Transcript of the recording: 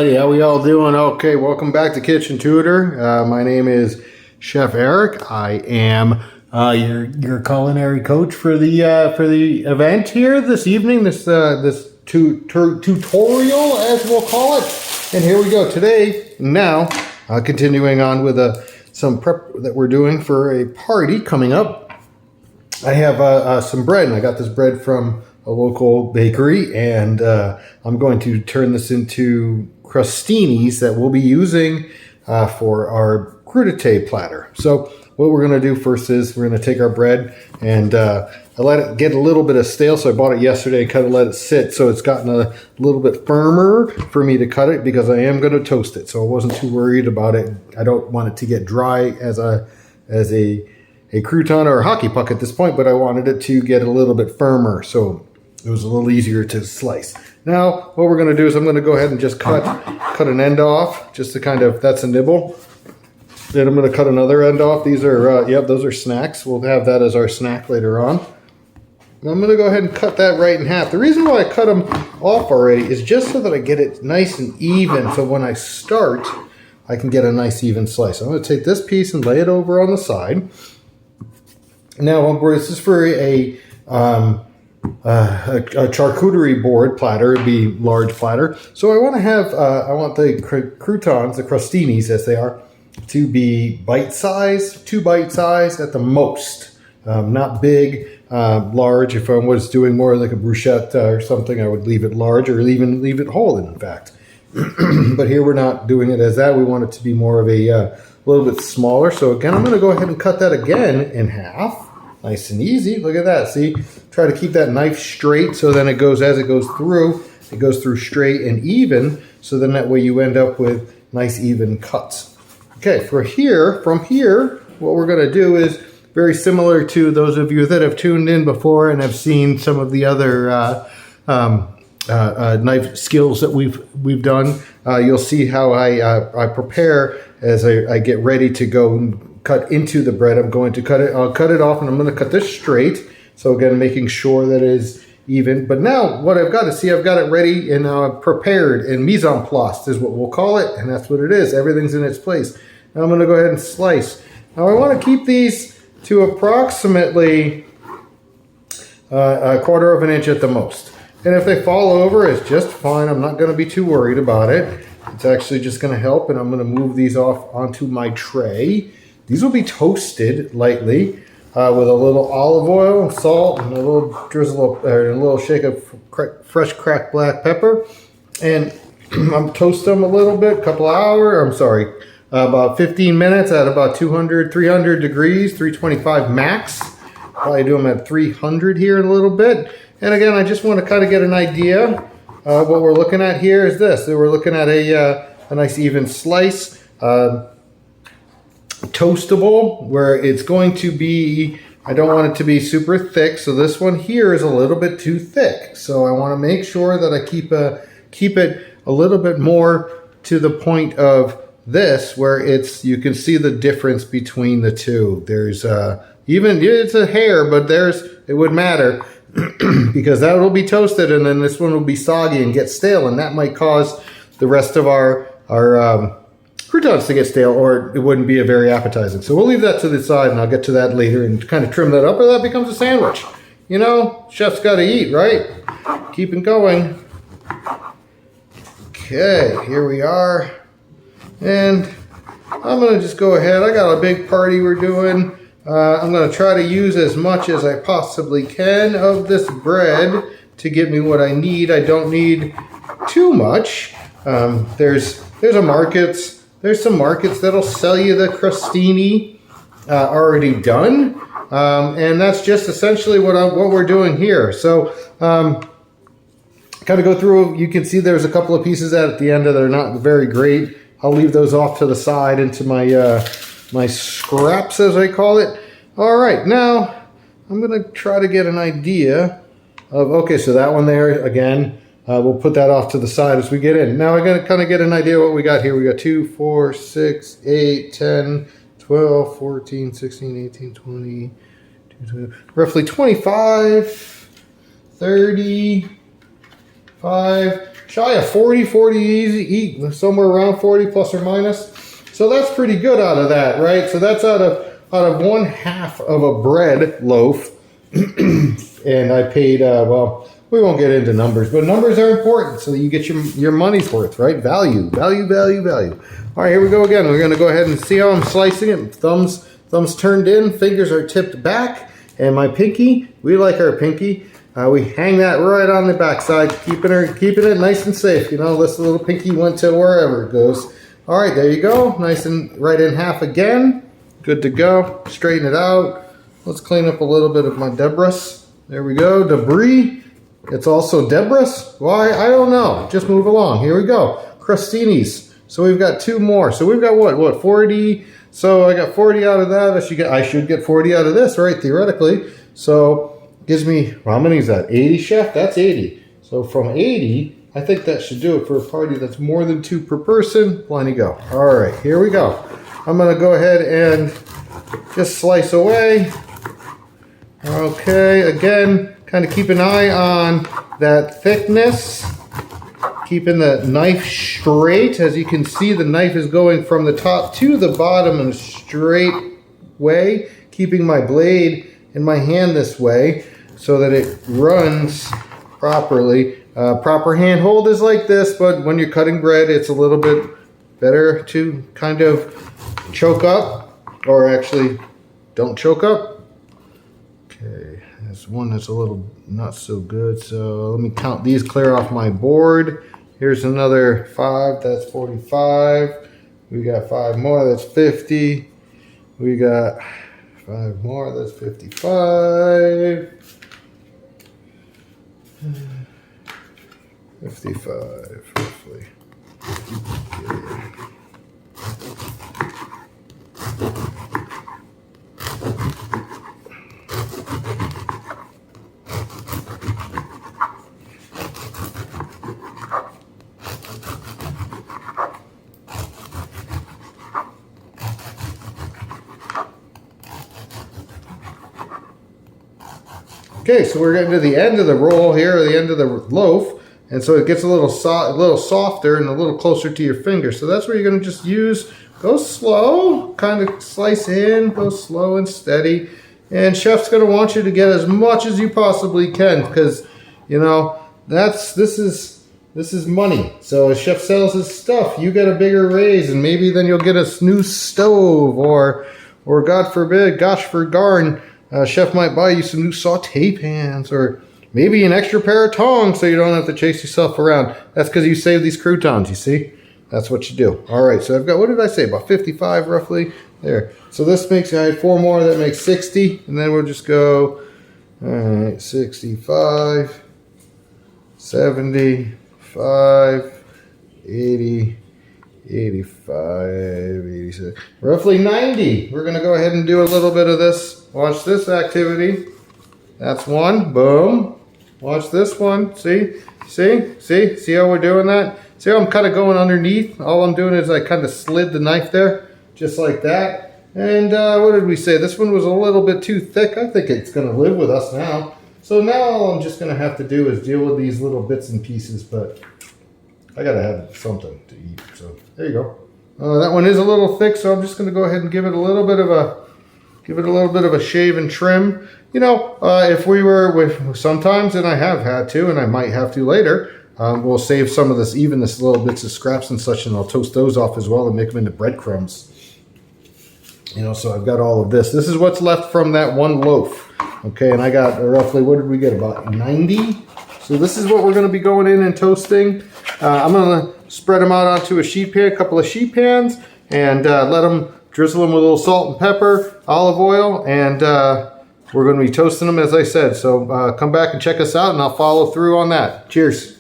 Alrighty, how we all doing? Okay, welcome back to Kitchen Tutor. My name is Chef Eric. I am your culinary coach for the event here this evening. This tutorial, as we'll call it. And here we go today. Now, continuing on with some prep that we're doing for a party coming up. I have some bread, and I got this bread from a local bakery, and I'm going to turn this into croustinis that we'll be using for our crudité platter. So what we're going to do first is we're going to take our bread, and I let it get a little bit of stale, so I bought it yesterday and kind of let it sit so it's gotten a little bit firmer for me to cut it, because I am going to toast it, so I wasn't too worried about it. I don't want it to get dry as a crouton or a hockey puck at this point, but I wanted it to get a little bit firmer, so it was a little easier to slice. Now, what we're going to do is I'm going to go ahead and just cut an end off, just to kind of, that's a nibble. Then I'm going to cut another end off. These are, those are snacks. We'll have that as our snack later on. And I'm going to go ahead and cut that right in half. The reason why I cut them off already is just so that I get it nice and even, so when I start, I can get a nice even slice. I'm going to take this piece and lay it over on the side. Now, this is for a charcuterie board platter. It'd be large platter. So I want to have, I want the croutons, the croustinis as they are, to be bite-sized, 2 bite-sized at the most. Not big, large. If I was doing more like a bruschetta or something, I would leave it large, or even leave it whole, in fact. But here we're not doing it as that. We want it to be more of a little bit smaller. So again, I'm going to go ahead and cut that again in half. Nice and easy. Look at that. See, try to keep that knife straight, so then it goes, as it goes through straight and even, so then that way you end up with nice even cuts. Okay, from here, what we're going to do is very similar to those of you that have tuned in before and have seen some of the other knife skills that we've done. You'll see how I prepare as I get ready to go and cut into the bread. I'm going to cut it. I'll cut it off, and I'm going to cut this straight. So again, making sure that it is even. But now what I've got to see, I've got it ready and prepared, and mise en place is what we'll call it, and that's what it is. Everything's in its place. Now I'm going to go ahead and slice. Now I want to keep these to approximately a 1/4 of an inch at the most. And if they fall over, it's just fine. I'm not going to be too worried about it. It's actually just going to help, and I'm going to move these off onto my tray. These will be toasted lightly with a little olive oil, salt, and a little drizzle of, or a little shake of fresh cracked black pepper. And I'm toast them a little bit, about 15 minutes at about 200, 300 degrees, 325 max. Probably do them at 300 here in a little bit. And again, I just want to kind of get an idea. What we're looking at here is this. So we're looking at a nice even slice. Toastable, where it's going to be, I don't want it to be super thick, so this one here is a little bit too thick. So I want to make sure that I keep it a little bit more to the point of this, where you can see the difference between the two. There's it's a hair, but it would matter because that will be toasted, and then this one will be soggy and get stale, and that might cause the rest of our croutons to get stale, or it wouldn't be a very appetizing. So we'll leave that to the side, and I'll get to that later and kind of trim that up, or that becomes a sandwich. You know, chef's got to eat, right? Keep it going. Okay, here we are. And I'm going to just go ahead. I got a big party we're doing. I'm going to try to use as much as I possibly can of this bread to get me what I need. I don't need too much. There's some markets that'll sell you the croustini already done, and that's just essentially what we're doing here. So kind of go through. You can see there's a couple of pieces at the end that are not very great. I'll leave those off to the side into my scraps, as I call it. All right, now I'm going to try to get an idea of, okay, so that one there again. We'll put that off to the side as we get in. Now I'm going to kind of get an idea of what we got here. We got 2, 4, 6, 8, 10, 12, 14, 16, 18, 20, roughly 25, 30, 5. shy of 40 easy, somewhere around 40 plus or minus. So that's pretty good out of that, right? So that's out of 1/2 of a bread loaf. And I paid, well, we won't get into numbers, but numbers are important so that you get your money's worth, right? Value. All right, here we go again. We're going to go ahead and see how I'm slicing it. Thumbs turned in, fingers are tipped back, and my pinky, we like our pinky. We hang that right on the backside, keeping it nice and safe. You know, this little pinky went to wherever it goes. All right, there you go. Nice and right in half again. Good to go. Straighten it out. Let's clean up a little bit of my debris. There we go. Debris. It's also debris. Why? I don't know. Just move along. Here we go. Croustinis. So we've got 2 more. So we've got what 40. So I got 40 out of that. I should get 40 out of this, right? Theoretically. So gives me, how many is that? 80, chef? That's 80. So from 80, I think that should do it for a party that's more than 2 per person. Plenty go. All right, here we go. I'm going to go ahead and just slice away. Okay, again, kind of keep an eye on that thickness. Keeping the knife straight. As you can see, the knife is going from the top to the bottom in a straight way. Keeping my blade in my hand this way so that it runs properly. Proper hand hold is like this, but when you're cutting bread, it's a little bit better to kind of choke up, or actually don't choke up. Okay, there's one that's a little not so good, so let me count these clear off my board. Here's another 5, that's 45. We got 5 more, that's 50. We got 5 more, that's 55. 55, roughly. Okay, so we're getting to the end of the roll here, or the end of the loaf, and so it gets a little softer and a little closer to your finger. So that's where you're going to just use, go slow, kind of slice in, go slow and steady. And chef's going to want you to get as much as you possibly can, because, you know, this is money. So as chef sells his stuff, you get a bigger raise, and maybe then you'll get a new stove, or God forbid, gosh forgarn, chef might buy you some new saute pans, or maybe an extra pair of tongs so you don't have to chase yourself around. That's because you save these croutons, you see? That's what you do. All right, so I've got, what did I say, about 55 roughly? There. So this makes, I had 4 more, that makes 60. And then we'll just go, all right, 65, 75, 80, 85, 86, roughly 90. We're going to go ahead and do a little bit of this. Watch this activity. That's one. Boom. Watch this one. See how we're doing that? See how I'm kind of going underneath? All I'm doing is I kind of slid the knife there, just like that. And what did we say? This one was a little bit too thick. I think it's going to live with us now. So now all I'm just going to have to do is deal with these little bits and pieces, but I got to have something to eat. So there you go. That one is a little thick, so I'm just going to go ahead and give it a little bit of a shave and trim. You know, if we were with sometimes, and I have had to, and I might have to later, we'll save some of this, even this little bits of scraps and such, and I'll toast those off as well and make them into breadcrumbs. You know, so I've got all of this. This is what's left from that one loaf. Okay, and I got roughly, what did we get, about 90? So this is what we're going to be going in and toasting. I'm going to spread them out onto a sheet pan, a couple of sheet pans, and let them, drizzle them with a little salt and pepper, olive oil, and we're going to be toasting them, as I said. So come back and check us out, and I'll follow through on that. Cheers.